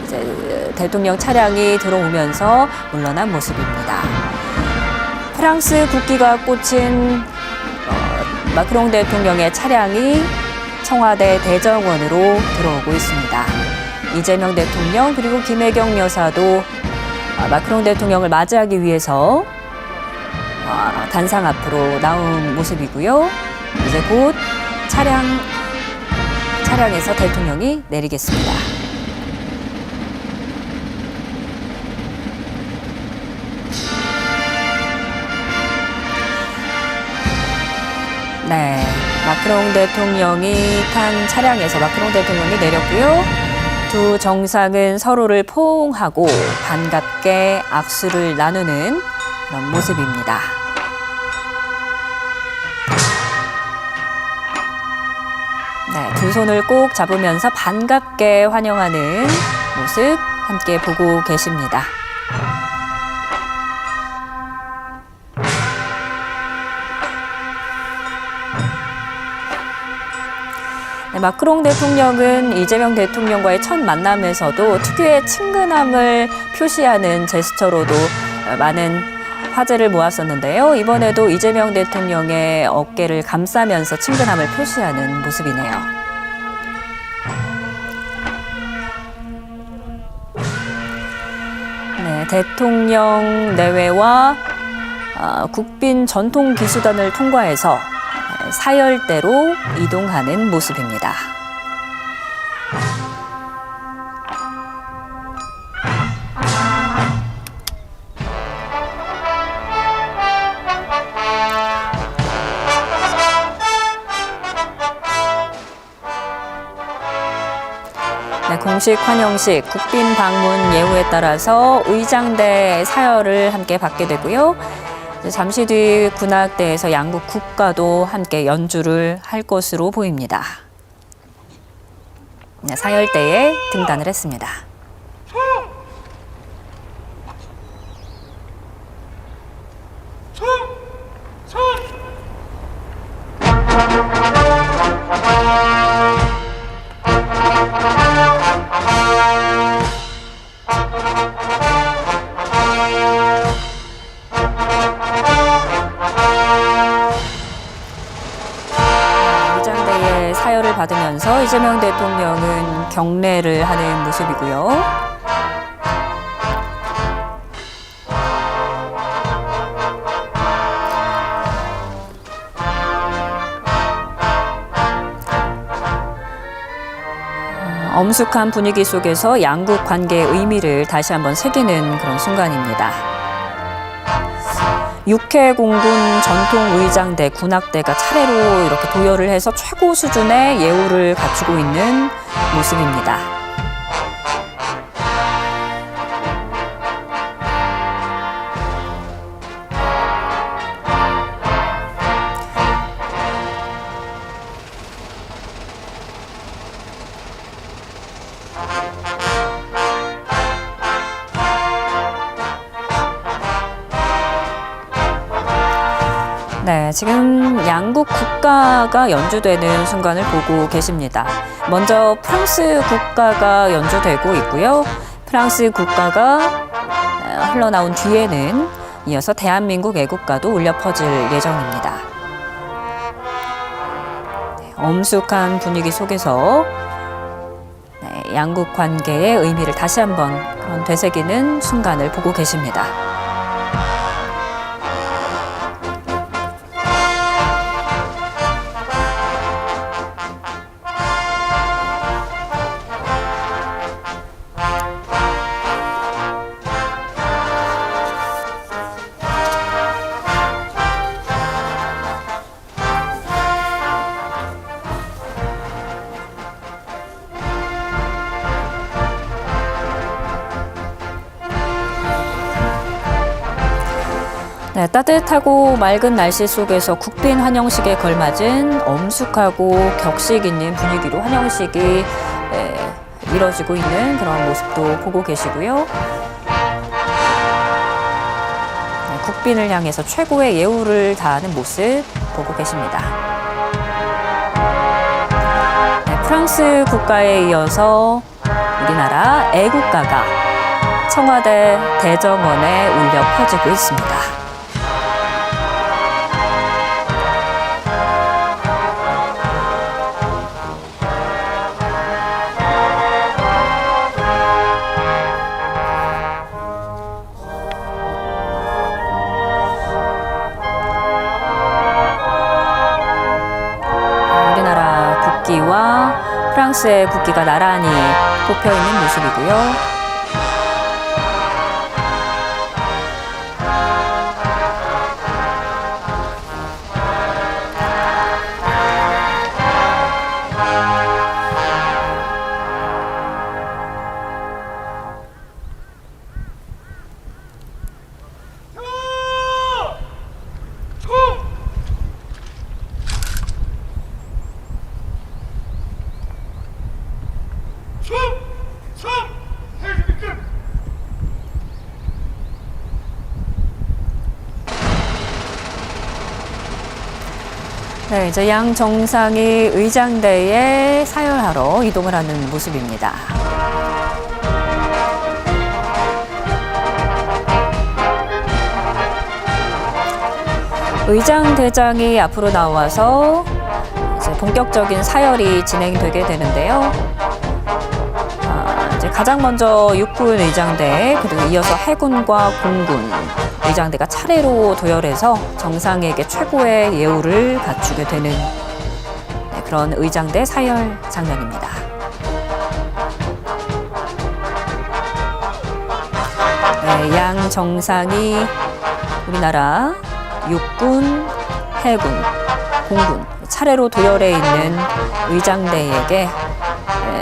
이제 대통령 차량이 들어오면서 물러난 모습입니다. 프랑스 국기가 꽂힌 마크롱 대통령의 차량이 청와대 대정원으로 들어오고 있습니다. 이재명 대통령 그리고 김혜경 여사도 마크롱 대통령을 맞이하기 위해서 단상 앞으로 나온 모습이고요. 이제 곧 차량에서 대통령이 내리겠습니다. 네, 마크롱 대통령이 탄 차량에서 마크롱 대통령이 내렸고요. 두 정상은 서로를 포옹하고 반갑게 악수를 나누는 그런 모습입니다. 네, 두 손을 꼭 잡으면서 반갑게 환영하는 모습 함께 보고 계십니다. 네, 마크롱 대통령은 이재명 대통령과의 첫 만남에서도 특유의 친근함을 표시하는 제스처로도 많은 화제를 모았었는데요. 이번에도 이재명 대통령의 어깨를 감싸면서 친근함을 표시하는 모습이네요. 네, 대통령 내외와 국빈 전통기수단을 통과해서 사열대로 이동하는 모습입니다. 네, 공식 환영식, 국빈 방문 예우에 따라서 의장대 사열을 함께 받게 되고요. 잠시 뒤 군악대에서 양국 국가도 함께 연주를 할 것으로 보입니다. 네, 사열대에 등단을 했습니다. 사열을 받으면서 이재명 대통령은 경례를 하는 모습이고요. 엄숙한 분위기 속에서 양국 관계의 의미를 다시 한번 새기는 그런 순간입니다. 육해공군 전통의장대, 군악대가 차례로 이렇게 도열을 해서 최고 수준의 예우를 갖추고 있는 모습입니다. 네, 지금 양국 국가가 연주되는 순간을 보고 계십니다. 먼저 프랑스 국가가 연주되고 있고요. 프랑스 국가가 흘러나온 뒤에는 이어서 대한민국 애국가도 울려 퍼질 예정입니다. 네, 엄숙한 분위기 속에서 양국 관계의 의미를 다시 한번 그런 되새기는 순간을 보고 계십니다. 네, 따뜻하고 맑은 날씨 속에서 국빈 환영식에 걸맞은 엄숙하고 격식 있는 분위기로 환영식이 이뤄지고 있는 그런 모습도 보고 계시고요. 네, 국빈을 향해서 최고의 예우를 다하는 모습 보고 계십니다. 네, 프랑스 국가에 이어서 우리 우리나라 애국가가 청와대 대정원에 울려 퍼지고 있습니다. 국기와 프랑스의 국기가 나란히 꼽혀 있는 모습이고요. 네, 이제 양 정상이 의장대에 사열하러 이동을 하는 모습입니다. 의장대장이 앞으로 나와서 이제 본격적인 사열이 진행되게 되는데요. 이제 가장 먼저 육군 의장대, 그리고 이어서 해군과 공군 의장대가 차례로 도열해서 정상에게 최고의 예우를 갖추게 되는 그런 의장대 사열 장면입니다. 네, 양 정상이 우리나라 육군, 해군, 공군 차례로 도열해 있는 의장대에게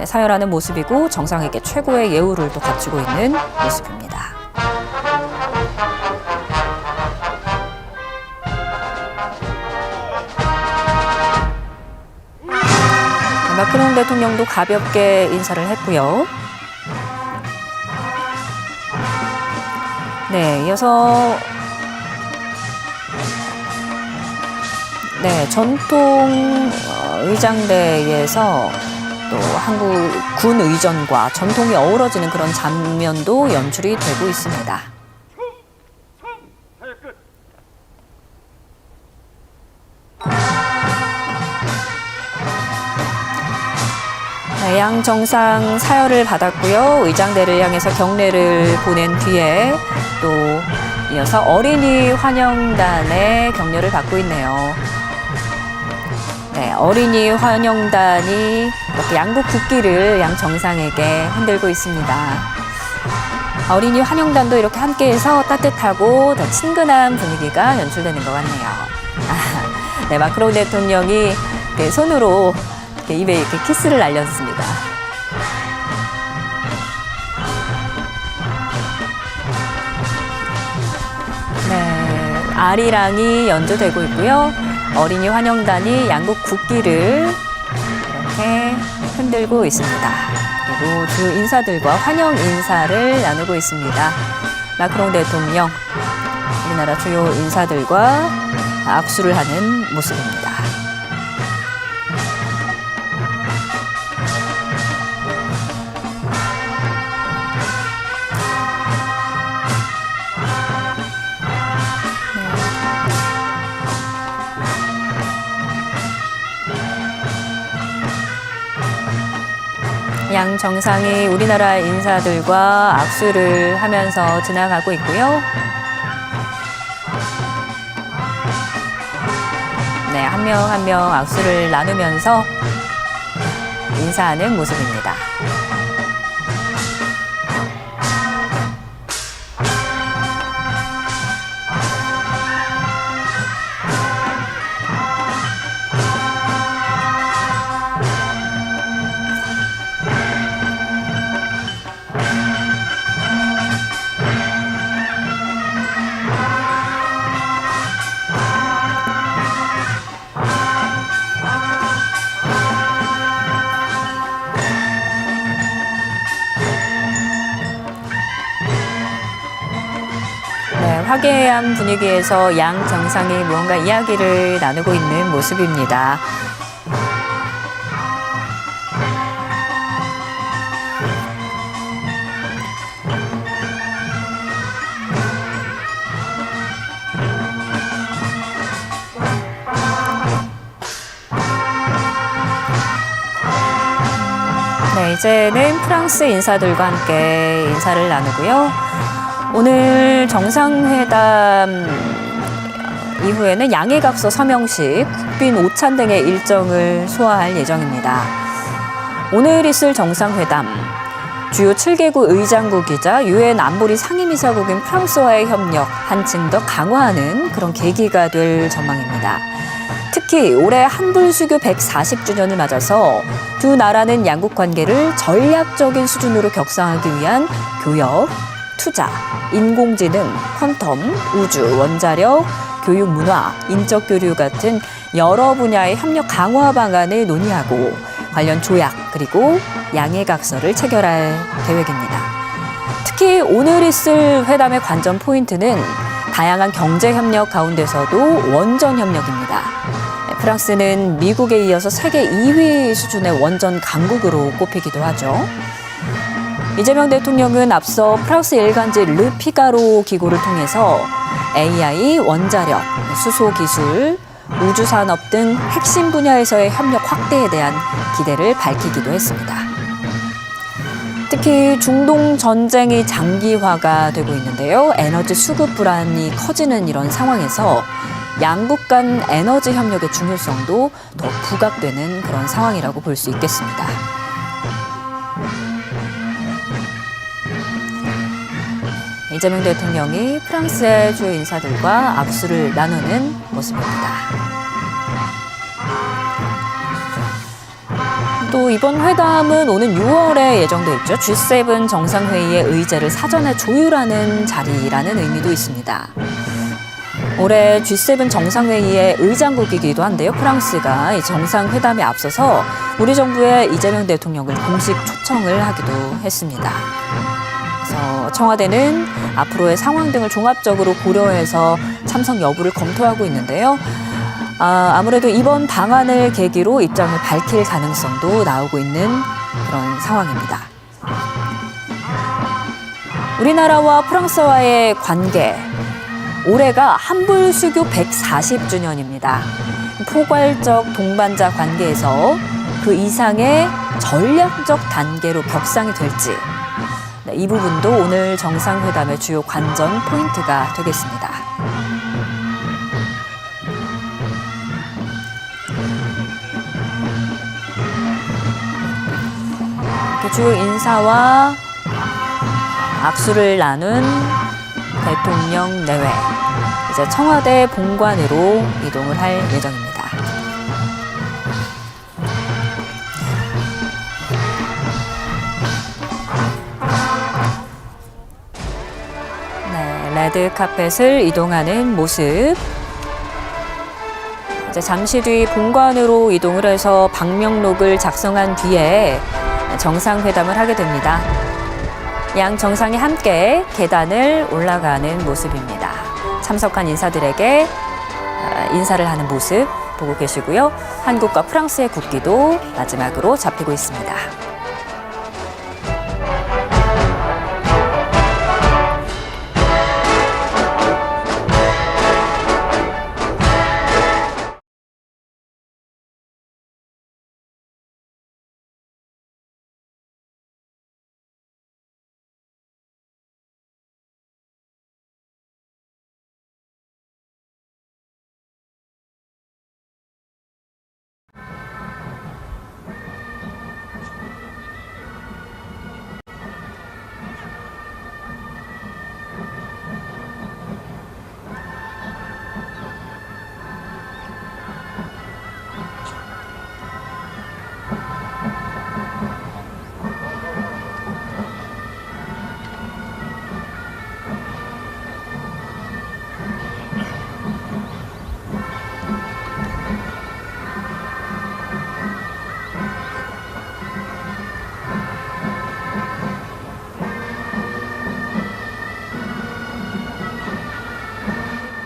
사열하는 모습이고 정상에게 최고의 예우를 또 갖추고 있는 모습입니다. 마크롱 대통령도 가볍게 인사를 했고요. 네, 이어서 전통 의장대에서 또 한국 군 의전과 전통이 어우러지는 그런 장면도 연출이 되고 있습니다. 양 정상 사열을 받았고요. 의장대를 향해서 경례를 보낸 뒤에 또 이어서 어린이 환영단의 격려를 받고 있네요. 네, 어린이 환영단이 이렇게 양국 국기를 양 정상에게 흔들고 있습니다. 어린이 환영단도 이렇게 함께해서 따뜻하고 더 친근한 분위기가 연출되는 것 같네요. 네, 마크롱 대통령이 손으로 입에 이렇게 키스를 날렸습니다. 네, 아리랑이 연주되고 있고요. 어린이 환영단이 양국 국기를 이렇게 흔들고 있습니다. 그리고 주 인사들과 환영 인사를 나누고 있습니다. 마크롱 대통령, 우리나라 주요 인사들과 악수를 하는 모습입니다. 양 정상이 우리나라 인사들과 악수를 하면서 지나가고 있고요. 네, 한 명 한 명 악수를 나누면서 인사하는 모습입니다. 화기애애한 분위기에서 양 정상이 무언가 이야기를 나누고 있는 모습입니다. 네, 이제는 프랑스 인사들과 함께 인사를 나누고요. 오늘 정상회담 이후에는 양해각서 서명식, 국빈 오찬 등의 일정을 소화할 예정입니다. 오늘 있을 정상회담, 주요 7개국 의장국이자 유엔 안보리 상임이사국인 프랑스와의 협력 한층 더 강화하는 그런 계기가 될 전망입니다. 특히 올해 한불수교 140주년을 맞아서 두 나라는 양국 관계를 전략적인 수준으로 격상하기 위한 교역, 투자, 인공지능, 퀀텀, 우주, 원자력, 교육 문화, 인적 교류 같은 여러 분야의 협력 강화 방안을 논의하고 관련 조약 그리고 양해각서를 체결할 계획입니다. 특히 오늘 있을 회담의 관전 포인트는 다양한 경제 협력 가운데서도 원전 협력입니다. 프랑스는 미국에 이어서 세계 2위 수준의 원전 강국으로 꼽히기도 하죠. 이재명 대통령은 앞서 프랑스 일간지 르피가로 기고를 통해서 AI, 원자력, 수소기술, 우주산업 등 핵심 분야에서의 협력 확대에 대한 기대를 밝히기도 했습니다. 특히 중동 전쟁이 장기화가 되고 있는데요. 에너지 수급 불안이 커지는 이런 상황에서 양국 간 에너지 협력의 중요성도 더 부각되는 그런 상황이라고 볼 수 있겠습니다. 이재명 대통령이 프랑스의 주요 인사들과 악수를 나누는 모습입니다. 또 이번 회담은 오는 6월에 예정돼 있죠. G7 정상회의의 의제를 사전에 조율하는 자리라는 의미도 있습니다. 올해 G7 정상회의의 의장국이기도 한데요. 프랑스가 이 정상회담에 앞서서 우리 정부에 이재명 대통령을 공식 초청을 하기도 했습니다. 그래서 청와대는 앞으로의 상황 등을 종합적으로 고려해서 참석 여부를 검토하고 있는데요. 아무래도 이번 방안을 계기로 입장을 밝힐 가능성도 나오고 있는 그런 상황입니다. 우리나라와 프랑스와의 관계, 올해가 한불수교 140주년입니다. 포괄적 동반자 관계에서 그 이상의 전략적 단계로 격상이 될지, 이 부분도 오늘 정상회담의 주요 관전 포인트가 되겠습니다. 주요 인사와 악수를 나눈 대통령 내외, 이제 청와대 본관으로 이동을 할 예정입니다. 네, 레드 카펫을 이동하는 모습. 이제 잠시 뒤 본관으로 이동을 해서 방명록을 작성한 뒤에 정상회담을 하게 됩니다. 양 정상이 함께 계단을 올라가는 모습입니다. 참석한 인사들에게 인사를 하는 모습 보고 계시고요. 한국과 프랑스의 국기도 마지막으로 잡히고 있습니다.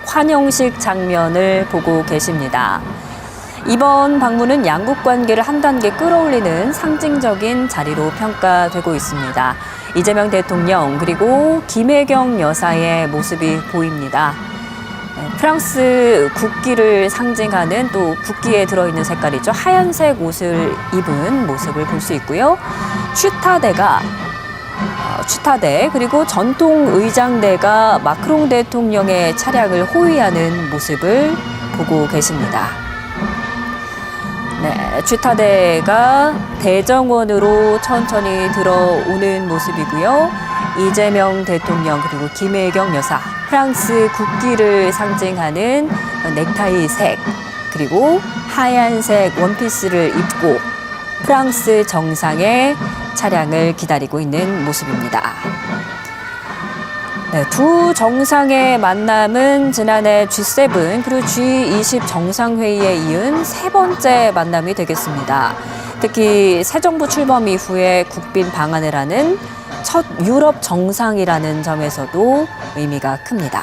환영식 장면을 보고 계십니다. 이번 방문은 양국 관계를 한 단계 끌어올리는 상징적인 자리로 평가되고 있습니다. 이재명 대통령 그리고 김혜경 여사의 모습이 보입니다. 프랑스 국기를 상징하는 또 국기에 들어있는 색깔이죠. 하얀색 옷을 입은 모습을 볼 수 있고요. 취타대 그리고 전통 의장대가 마크롱 대통령의 차량을 호위하는 모습을 보고 계십니다. 네, 취타대가 대정원으로 천천히 들어오는 모습이고요. 이재명 대통령 그리고 김혜경 여사, 프랑스 국기를 상징하는 넥타이색 그리고 하얀색 원피스를 입고 프랑스 정상의 차량을 기다리고 있는 모습입니다. 네, 두 정상의 만남은 지난해 G7 그리고 G20 정상회의에 이은 세 번째 만남이 되겠습니다. 특히 새 정부 출범 이후에 국빈 방한을 하는 첫 유럽 정상이라는 점에서도 의미가 큽니다.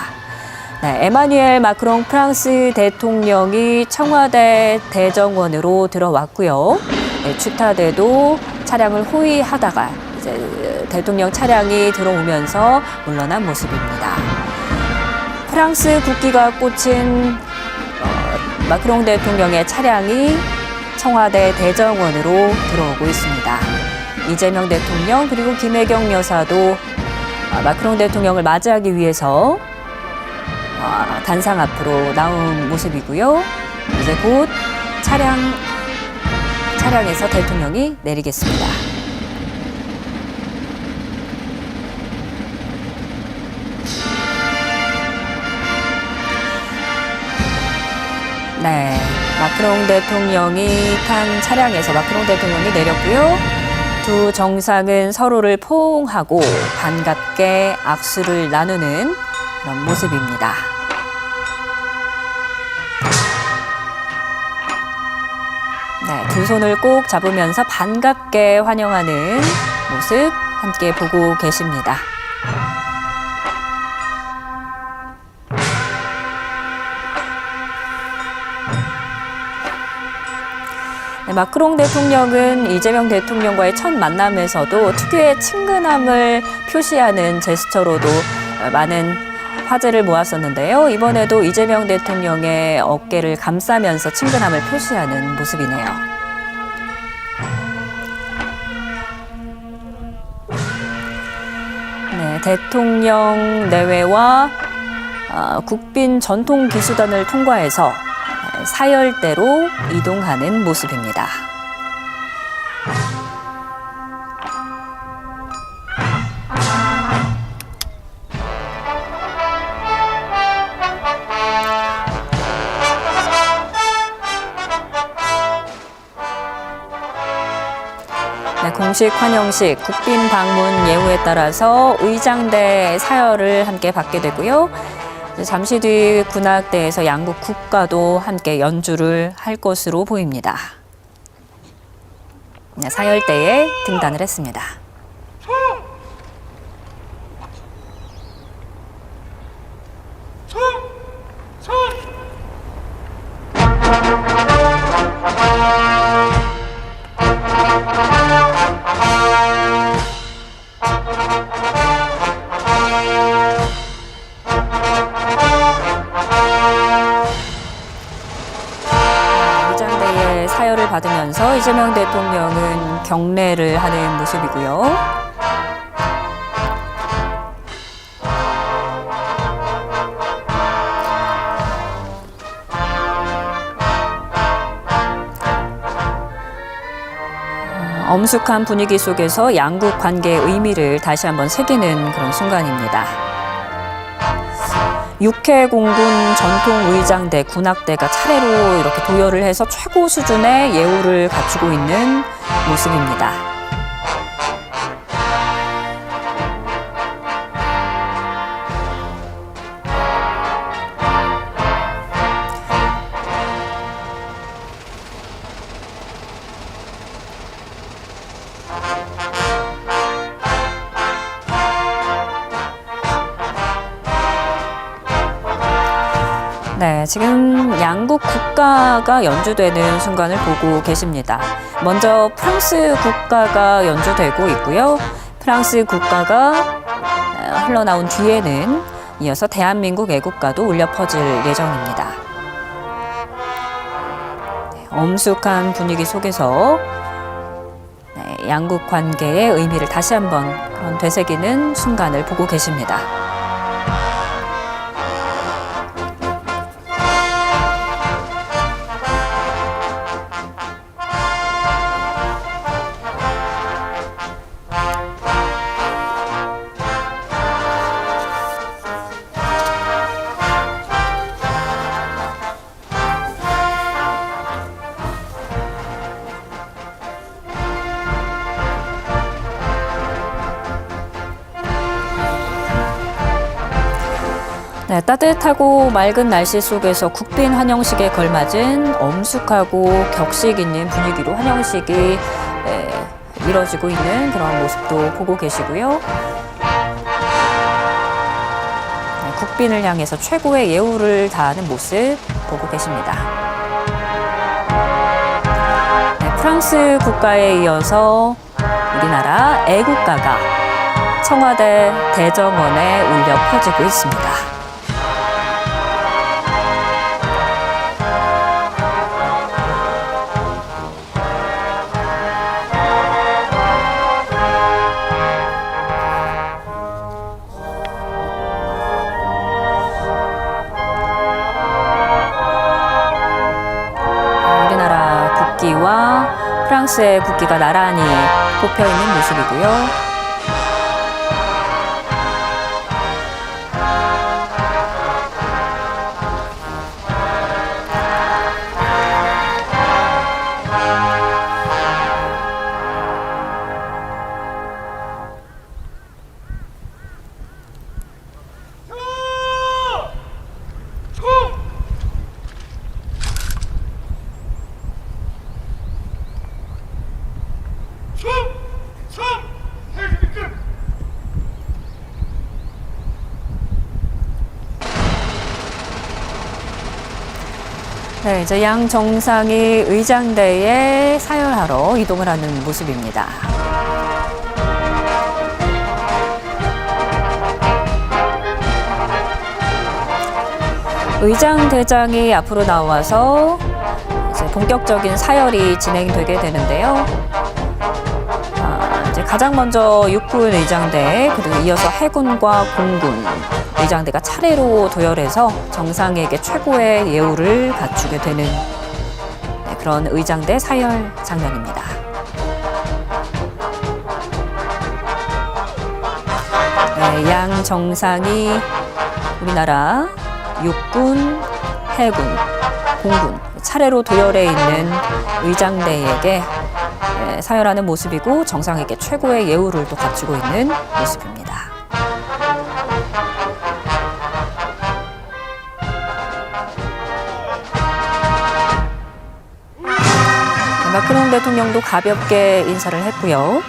네, 에마뉘엘 마크롱 프랑스 대통령이 청와대 대정원으로 들어왔고요. 네, 취타대도 차량을 호위하다가 이제 대통령 차량이 들어오면서 물러난 모습입니다. 프랑스 국기가 꽂힌 마크롱 대통령의 차량이 청와대 대정원으로 들어오고 있습니다. 이재명 대통령 그리고 김혜경 여사도 마크롱 대통령을 맞이하기 위해서 단상 앞으로 나온 모습이고요. 이제 곧 차량에서 대통령이 내리겠습니다. 네, 마크롱 대통령이 탄 차량에서 마크롱 대통령이 내렸고요. 두 정상은 서로를 포옹하고 반갑게 악수를 나누는 그런 모습입니다. 네, 두 손을 꼭 잡으면서 반갑게 환영하는 모습 함께 보고 계십니다. 네, 마크롱 대통령은 이재명 대통령과의 첫 만남에서도 특유의 친근함을 표시하는 제스처로도 많은 화제를 모았었는데요. 이번에도 이재명 대통령의 어깨를 감싸면서 친근함을 표시하는 모습이네요. 네, 대통령 내외와 국빈 전통기수단을 통과해서 사열대로 이동하는 모습입니다. 네, 공식 환영식, 국빈 방문 예우에 따라서 의장대 사열을 함께 받게 되고요. 잠시 뒤 군악대에서 양국 국가도 함께 연주를 할 것으로 보입니다. 네, 사열대에 등단을 했습니다. 의장대의 사열을 받으면서 이재명 대통령은 경례를 하는 모습이고요. 엄숙한 분위기 속에서 양국 관계의 의미를 다시 한번 새기는 그런 순간입니다. 육해공군 전통의장대, 군악대가 차례로 이렇게 도열을 해서 최고 수준의 예우를 갖추고 있는 모습입니다. 네, 지금 양국 국가가 연주되는 순간을 보고 계십니다. 먼저 프랑스 국가가 연주되고 있고요. 프랑스 국가가 흘러나온 뒤에는 이어서 대한민국 애국가도 울려 퍼질 예정입니다. 네, 엄숙한 분위기 속에서 양국 관계의 의미를 다시 한번 그런 되새기는 순간을 보고 계십니다. 네, 따뜻하고 맑은 날씨 속에서 국빈 환영식에 걸맞은 엄숙하고 격식 있는 분위기로 환영식이 이뤄지고 있는 그런 모습도 보고 계시고요. 네, 국빈을 향해서 최고의 예우를 다하는 모습 보고 계십니다. 네, 프랑스 국가에 이어서 우리나라 애국가가 청와대 대정원에 울려 퍼지고 있습니다. 국기와 프랑스의 국기가 나란히 꼽혀 있는 모습이고요. 네, 이제 양 정상이 의장대에 사열하러 이동을 하는 모습입니다. 의장대장이 앞으로 나와서 이제 본격적인 사열이 진행되게 되는데요. 이제 가장 먼저 육군 의장대, 그리고 이어서 해군과 공군 의장대가 차례로 도열해서 정상에게 최고의 예우를 갖추게 되는 그런 의장대 사열 장면입니다. 네, 양 정상이 우리나라 육군, 해군, 공군 차례로 도열해 있는 의장대에게 사열하는 모습이고 정상에게 최고의 예우를 또 갖추고 있는 모습입니다. 마크롱 대통령도 가볍게 인사를 했고요.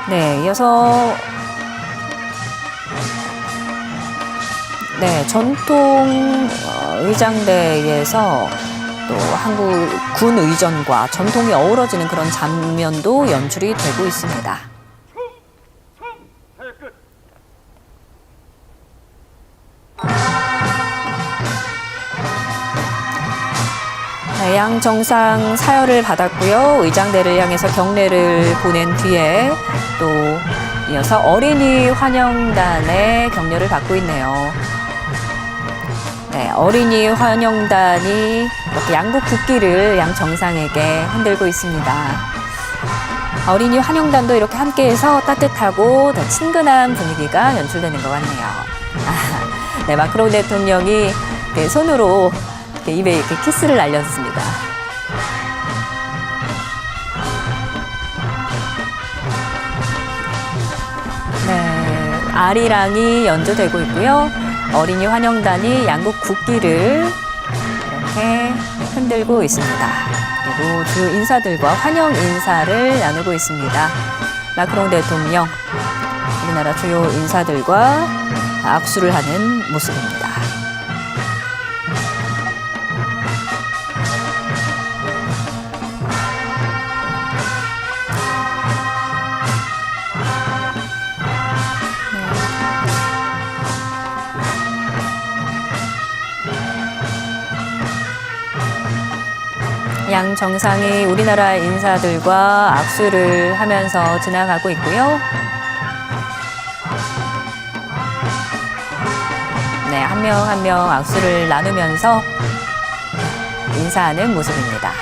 네, 이어서 전통 의장대에서 또 한국 군 의전과 전통이 어우러지는 그런 장면도 연출이 되고 있습니다. 네, 양 정상 사열을 받았고요. 의장대를 향해서 경례를 보낸 뒤에 또 이어서 어린이 환영단의 격려를 받고 있네요. 네, 어린이 환영단이 이렇게 양국 국기를 양 정상에게 흔들고 있습니다. 어린이 환영단도 이렇게 함께해서 따뜻하고 더 친근한 분위기가 연출되는 것 같네요. 네, 마크롱 대통령이 손으로 이렇게 입에 이렇게 키스를 날렸습니다. 네, 아리랑이 연주되고 있고요. 어린이 환영단이 양국 국기를 이렇게 흔들고 있습니다. 그리고 주 인사들과 환영 인사를 나누고 있습니다. 마크롱 대통령, 우리나라 주요 인사들과 악수를 하는 모습입니다. 양 정상이 우리나라 인사들과 악수를 하면서 지나가고 있고요. 네, 한 명 한 명 악수를 나누면서 인사하는 모습입니다.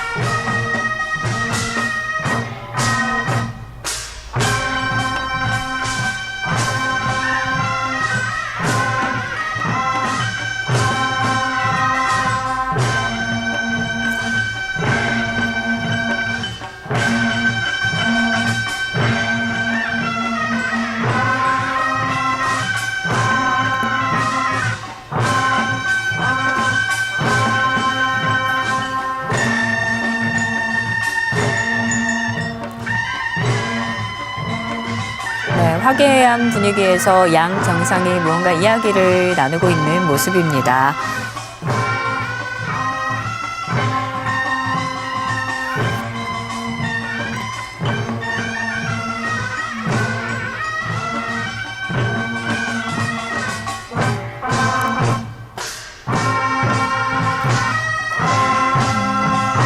화기애애한 분위기에서 양 정상이 무언가 이야기를 나누고 있는 모습입니다.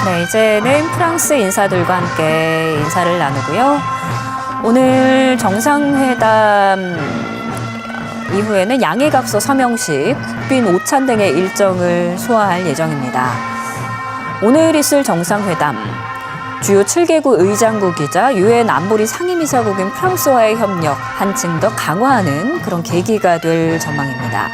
네, 이제는 프랑스 인사들과 함께 인사를 나누고요. 오늘 정상회담 이후에는 양해각서 서명식, 국빈 오찬 등의 일정을 소화할 예정입니다. 오늘 있을 정상회담, 주요 7개국 의장국이자 유엔 안보리 상임이사국인 프랑스와의 협력 한층 더 강화하는 그런 계기가 될 전망입니다.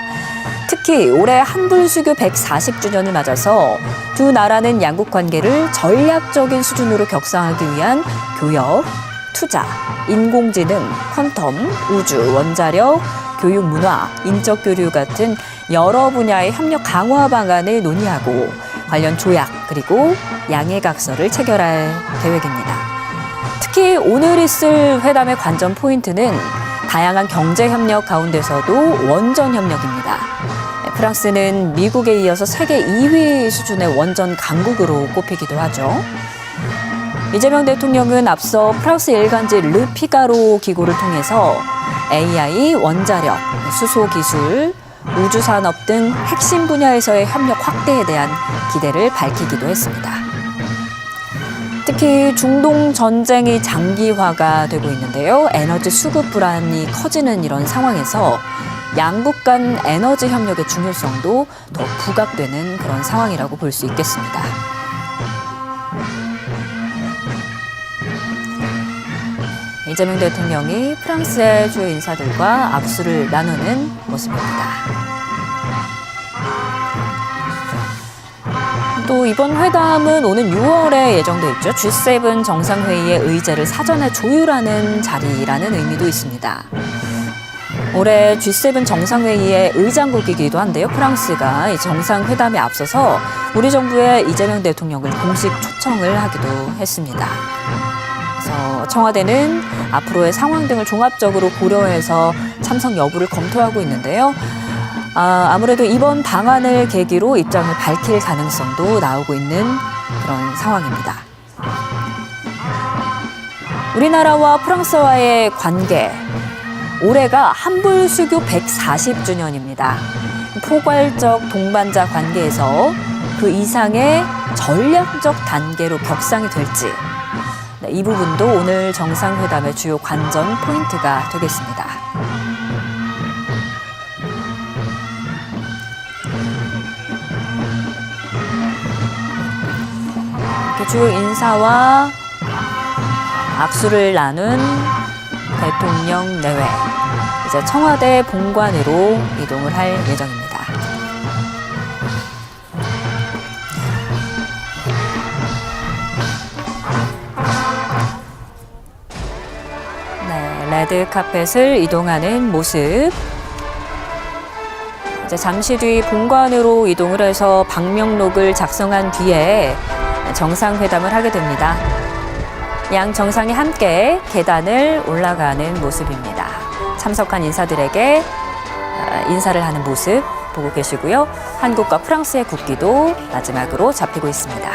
특히 올해 한불수교 140주년을 맞아서 두 나라는 양국 관계를 전략적인 수준으로 격상하기 위한 교역, 투자, 인공지능, 퀀텀, 우주, 원자력, 교육 문화, 인적 교류 같은 여러 분야의 협력 강화 방안을 논의하고 관련 조약 그리고 양해각서를 체결할 계획입니다. 특히 오늘 있을 회담의 관전 포인트는 다양한 경제 협력 가운데서도 원전 협력입니다. 프랑스는 미국에 이어서 세계 2위 수준의 원전 강국으로 꼽히기도 하죠. 이재명 대통령은 앞서 프랑스 일간지 르피가로 기고를 통해서 AI, 원자력, 수소기술, 우주산업 등 핵심 분야에서의 협력 확대에 대한 기대를 밝히기도 했습니다. 특히 중동 전쟁이 장기화가 되고 있는데요. 에너지 수급 불안이 커지는 이런 상황에서 양국 간 에너지 협력의 중요성도 더 부각되는 그런 상황이라고 볼 수 있겠습니다. 이재명 대통령이 프랑스의 주요 인사들과 악수를 나누는 모습입니다. 또 이번 회담은 오는 6월에 예정돼 있죠. G7 정상회의의 의제를 사전에 조율하는 자리라는 의미도 있습니다. 올해 G7 정상회의의 의장국이기도 한데요. 프랑스가 이 정상회담에 앞서서 우리 정부의 이재명 대통령을 공식 초청을 하기도 했습니다. 그래서 청와대는 앞으로의 상황 등을 종합적으로 고려해서 참석 여부를 검토하고 있는데요. 아무래도 이번 방안을 계기로 입장을 밝힐 가능성도 나오고 있는 그런 상황입니다. 우리나라와 프랑스와의 관계, 올해가 한불수교 140주년입니다. 포괄적 동반자 관계에서 그 이상의 전략적 단계로 격상이 될지, 이 부분도 오늘 정상회담의 주요 관전 포인트가 되겠습니다. 이렇게 주요 인사와 악수를 나눈 대통령 내외, 이제 청와대 본관으로 이동을 할 예정입니다. 레드 카펫을 이동하는 모습. 이제 잠시 뒤 본관으로 이동을 해서 방명록을 작성한 뒤에 정상회담을 하게 됩니다. 양 정상이 함께 계단을 올라가는 모습입니다. 참석한 인사들에게 인사를 하는 모습 보고 계시고요. 한국과 프랑스의 국기도 마지막으로 잡히고 있습니다.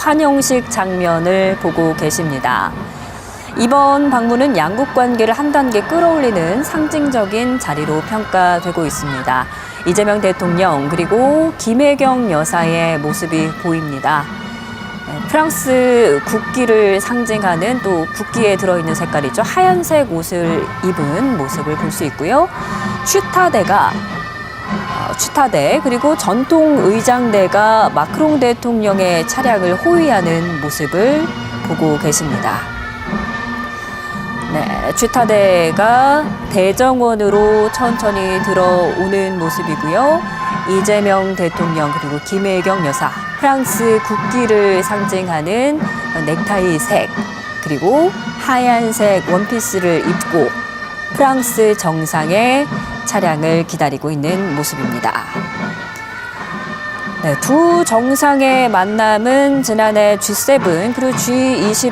환영식 장면을 보고 계십니다. 이번 방문은 양국 관계를 한 단계 끌어올리는 상징적인 자리로 평가되고 있습니다. 이재명 대통령 그리고 김혜경 여사의 모습이 보입니다. 프랑스 국기를 상징하는 또 국기에 들어있는 색깔이죠. 하얀색 옷을 입은 모습을 볼 수 있고요. 취타대 그리고 전통 의장대가 마크롱 대통령의 차량을 호위하는 모습을 보고 계십니다. 네, 취타대가 대정원으로 천천히 들어오는 모습이고요. 이재명 대통령 그리고 김혜경 여사, 프랑스 국기를 상징하는 넥타이 색 그리고 하얀색 원피스를 입고 프랑스 정상의 차량을 기다리고 있는 모습입니다. 네, 두 정상의 만남은 지난해 G7 그리고 G20